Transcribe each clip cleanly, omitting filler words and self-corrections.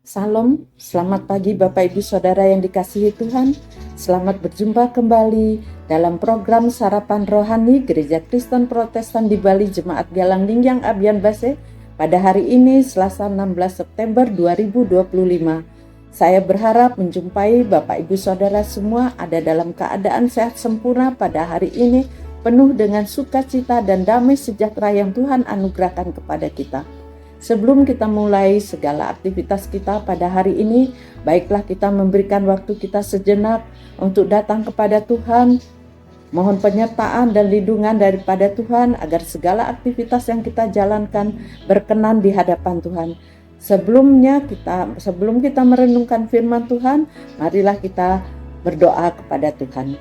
Salam, selamat pagi Bapak Ibu Saudara yang dikasihi Tuhan. Selamat berjumpa kembali dalam program Sarapan Rohani Gereja Kristen Protestan di Bali Jemaat Galang Lingyang Abian Base pada hari ini Selasa 16 September 2025. Saya berharap menjumpai Bapak Ibu Saudara semua ada dalam keadaan sehat sempurna pada hari ini, penuh dengan sukacita dan damai sejahtera yang Tuhan anugerahkan kepada kita. Sebelum kita mulai segala aktivitas kita pada hari ini, baiklah kita memberikan waktu kita sejenak untuk datang kepada Tuhan, mohon penyertaan dan lindungan daripada Tuhan agar segala aktivitas yang kita jalankan berkenan di hadapan Tuhan. Sebelum kita merenungkan firman Tuhan, marilah kita berdoa kepada Tuhan.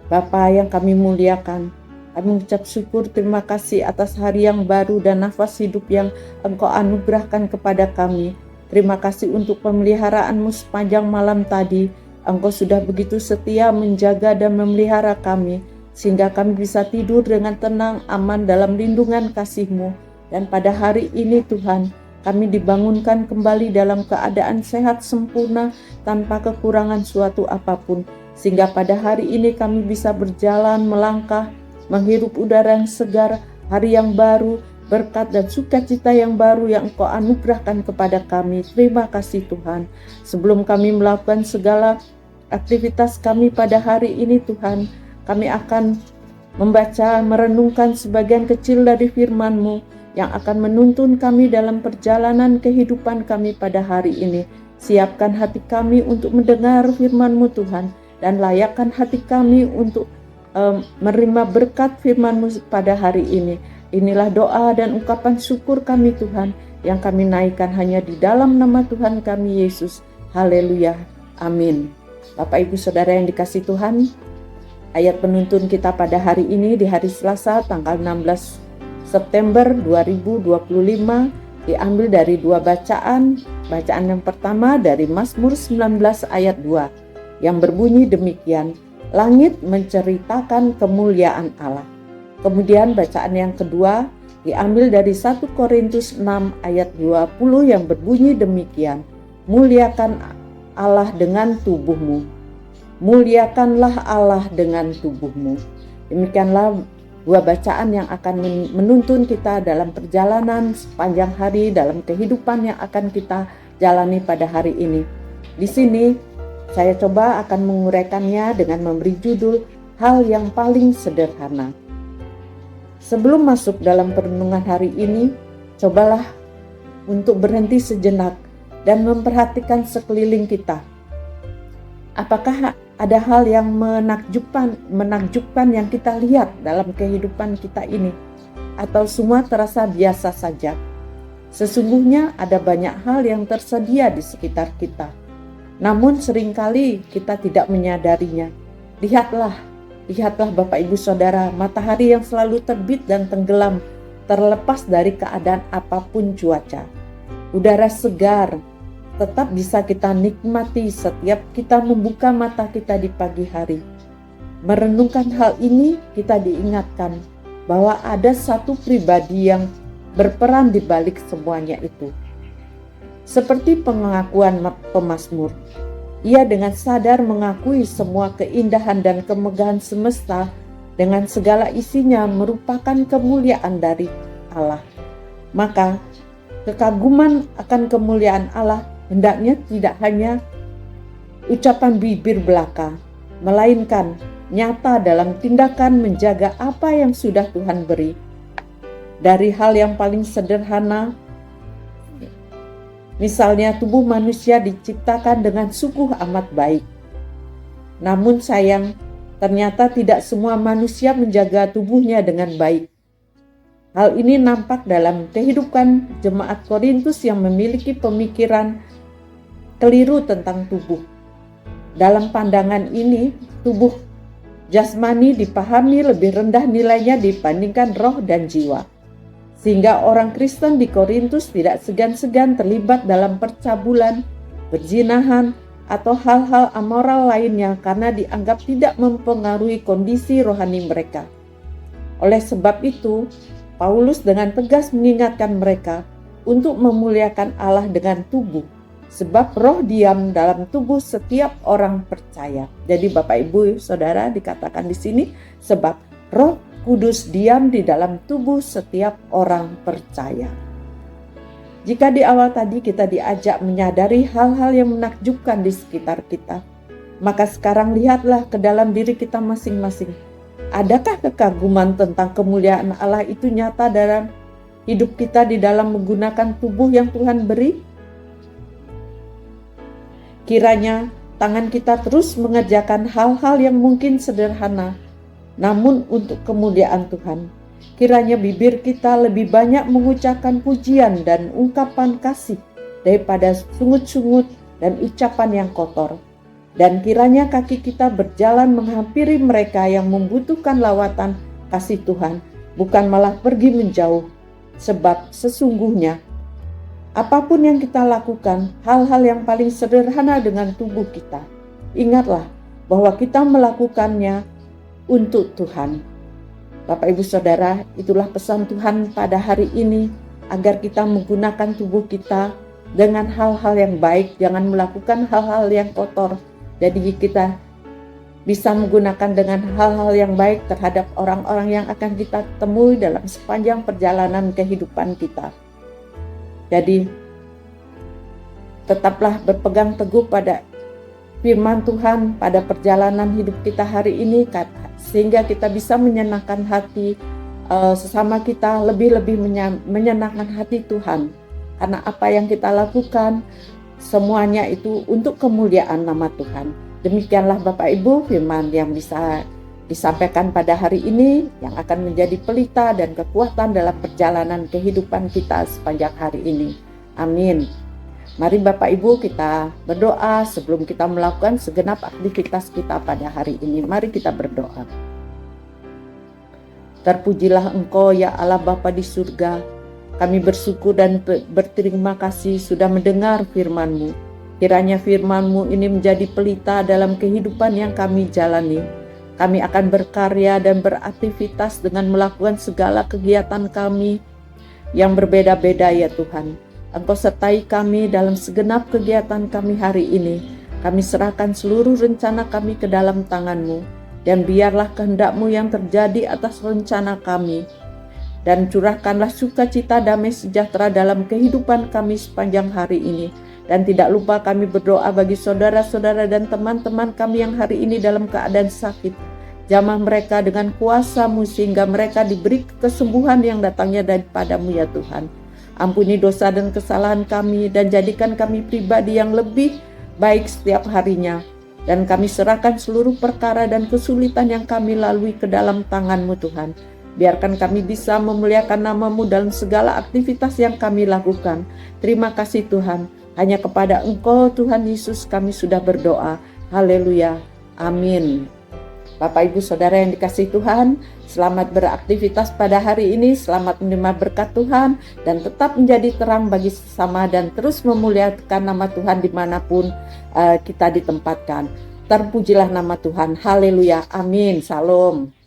Bapa yang kami muliakan, kami mengucap syukur terima kasih atas hari yang baru dan nafas hidup yang Engkau anugerahkan kepada kami. Terima kasih untuk pemeliharaanmu sepanjang malam tadi. Engkau sudah begitu setia menjaga dan memelihara kami, sehingga kami bisa tidur dengan tenang, aman dalam lindungan kasih-Mu. Dan pada hari ini Tuhan, kami dibangunkan kembali dalam keadaan sehat sempurna tanpa kekurangan suatu apapun. Sehingga pada hari ini kami bisa berjalan, melangkah, menghirup udara yang segar, hari yang baru, berkat dan sukacita yang baru yang Engkau anugerahkan kepada kami. Terima kasih Tuhan. Sebelum kami melakukan segala aktivitas kami pada hari ini Tuhan, kami akan membaca, merenungkan sebagian kecil dari firman-Mu yang akan menuntun kami dalam perjalanan kehidupan kami pada hari ini. Siapkan hati kami untuk mendengar firman-Mu Tuhan, dan layakkan hati kami untuk menerima berkat firman-Mu pada hari ini. Inilah doa dan ungkapan syukur kami Tuhan, yang kami naikkan hanya di dalam nama Tuhan kami Yesus. Haleluya. Amin. Bapak Ibu Saudara yang dikasihi Tuhan, ayat penuntun kita pada hari ini di hari Selasa tanggal 16 September 2025 diambil dari dua bacaan. Bacaan yang pertama dari Mazmur 19 ayat 2 yang berbunyi demikian: Langit menceritakan kemuliaan Allah. Kemudian bacaan yang kedua diambil dari 1 Korintus 6 ayat 20 yang berbunyi demikian: Muliakan Allah dengan tubuhmu. Muliakanlah Allah dengan tubuhmu. Demikianlah dua bacaan yang akan menuntun kita dalam perjalanan sepanjang hari, dalam kehidupan yang akan kita jalani pada hari ini. Di sini saya coba akan menguraikannya dengan memberi judul hal yang paling sederhana. Sebelum masuk dalam perenungan hari ini, cobalah untuk berhenti sejenak dan memperhatikan sekeliling kita. Apakah ada hal yang menakjubkan yang kita lihat dalam kehidupan kita ini? Atau semua terasa biasa saja? Sesungguhnya ada banyak hal yang tersedia di sekitar kita. Namun seringkali kita tidak menyadarinya. Lihatlah Bapak Ibu Saudara, matahari yang selalu terbit dan tenggelam terlepas dari keadaan apapun cuaca. Udara segar tetap bisa kita nikmati setiap kita membuka mata kita di pagi hari. Merenungkan hal ini, kita diingatkan bahwa ada satu pribadi yang berperan di balik semuanya itu. Seperti pengakuan pemazmur, ia dengan sadar mengakui semua keindahan dan kemegahan semesta dengan segala isinya merupakan kemuliaan dari Allah. Maka kekaguman akan kemuliaan Allah hendaknya tidak hanya ucapan bibir belaka, melainkan nyata dalam tindakan menjaga apa yang sudah Tuhan beri. Dari hal yang paling sederhana, misalnya tubuh manusia diciptakan dengan sungguh amat baik. Namun sayang, ternyata tidak semua manusia menjaga tubuhnya dengan baik. Hal ini nampak dalam kehidupan jemaat Korintus yang memiliki pemikiran keliru tentang tubuh. Dalam pandangan ini, tubuh jasmani dipahami lebih rendah nilainya dibandingkan roh dan jiwa. Sehingga orang Kristen di Korintus tidak segan-segan terlibat dalam percabulan, perzinahan, atau hal-hal amoral lainnya karena dianggap tidak mempengaruhi kondisi rohani mereka. Oleh sebab itu, Paulus dengan tegas mengingatkan mereka untuk memuliakan Allah dengan tubuh. Sebab roh diam dalam tubuh setiap orang percaya. Jadi Bapak Ibu Saudara dikatakan di sini sebab Roh Kudus diam di dalam tubuh setiap orang percaya. Jika di awal tadi kita diajak menyadari hal-hal yang menakjubkan di sekitar kita, maka sekarang lihatlah ke dalam diri kita masing-masing. Adakah kekaguman tentang kemuliaan Allah itu nyata dalam hidup kita di dalam menggunakan tubuh yang Tuhan beri? Kiranya tangan kita terus mengerjakan hal-hal yang mungkin sederhana, namun untuk kemuliaan Tuhan. Kiranya bibir kita lebih banyak mengucapkan pujian dan ungkapan kasih daripada sungut-sungut dan ucapan yang kotor. Dan kiranya kaki kita berjalan menghampiri mereka yang membutuhkan lawatan kasih Tuhan, bukan malah pergi menjauh. Sebab sesungguhnya, apapun yang kita lakukan, hal-hal yang paling sederhana dengan tubuh kita, ingatlah bahwa kita melakukannya untuk Tuhan. Bapak Ibu Saudara, itulah pesan Tuhan pada hari ini, agar kita menggunakan tubuh kita dengan hal-hal yang baik, jangan melakukan hal-hal yang kotor. Jadi kita bisa menggunakan dengan hal-hal yang baik terhadap orang-orang yang akan kita temui dalam sepanjang perjalanan kehidupan kita. Jadi tetaplah berpegang teguh pada firman Tuhan pada perjalanan hidup kita hari ini, sehingga kita bisa menyenangkan hati sesama kita, lebih-lebih menyenangkan hati Tuhan. Karena apa yang kita lakukan semuanya itu untuk kemuliaan nama Tuhan. Demikianlah Bapak Ibu firman yang bisa disampaikan pada hari ini, yang akan menjadi pelita dan kekuatan dalam perjalanan kehidupan kita sepanjang hari ini. Amin. Mari Bapak Ibu kita berdoa sebelum kita melakukan segenap aktivitas kita pada hari ini. Mari kita berdoa. Terpujilah Engkau ya Allah Bapa di surga. Kami bersyukur dan berterima kasih sudah mendengar firman-Mu. Kiranya firman-Mu ini menjadi pelita dalam kehidupan yang kami jalani. Kami akan berkarya dan beraktivitas dengan melakukan segala kegiatan kami yang berbeda-beda ya Tuhan. Engkau sertai kami dalam segenap kegiatan kami hari ini. Kami serahkan seluruh rencana kami ke dalam tangan-Mu. Dan biarlah kehendak-Mu yang terjadi atas rencana kami. Dan curahkanlah sukacita damai sejahtera dalam kehidupan kami sepanjang hari ini. Dan tidak lupa kami berdoa bagi saudara-saudara dan teman-teman kami yang hari ini dalam keadaan sakit. Jamah mereka dengan kuasa-Mu sehingga mereka diberi kesembuhan yang datangnya daripada-Mu ya Tuhan. Ampuni dosa dan kesalahan kami dan jadikan kami pribadi yang lebih baik setiap harinya. Dan kami serahkan seluruh perkara dan kesulitan yang kami lalui ke dalam tangan-Mu Tuhan. Biarkan kami bisa memuliakan nama-Mu dalam segala aktivitas yang kami lakukan. Terima kasih Tuhan. Hanya kepada Engkau Tuhan Yesus kami sudah berdoa. Haleluya. Amin. Bapak Ibu Saudara yang dikasihi Tuhan, selamat beraktivitas pada hari ini, selamat menerima berkat Tuhan, dan tetap menjadi terang bagi sesama dan terus memuliakan nama Tuhan dimanapun kita ditempatkan. Terpujilah nama Tuhan. Haleluya. Amin. Salam.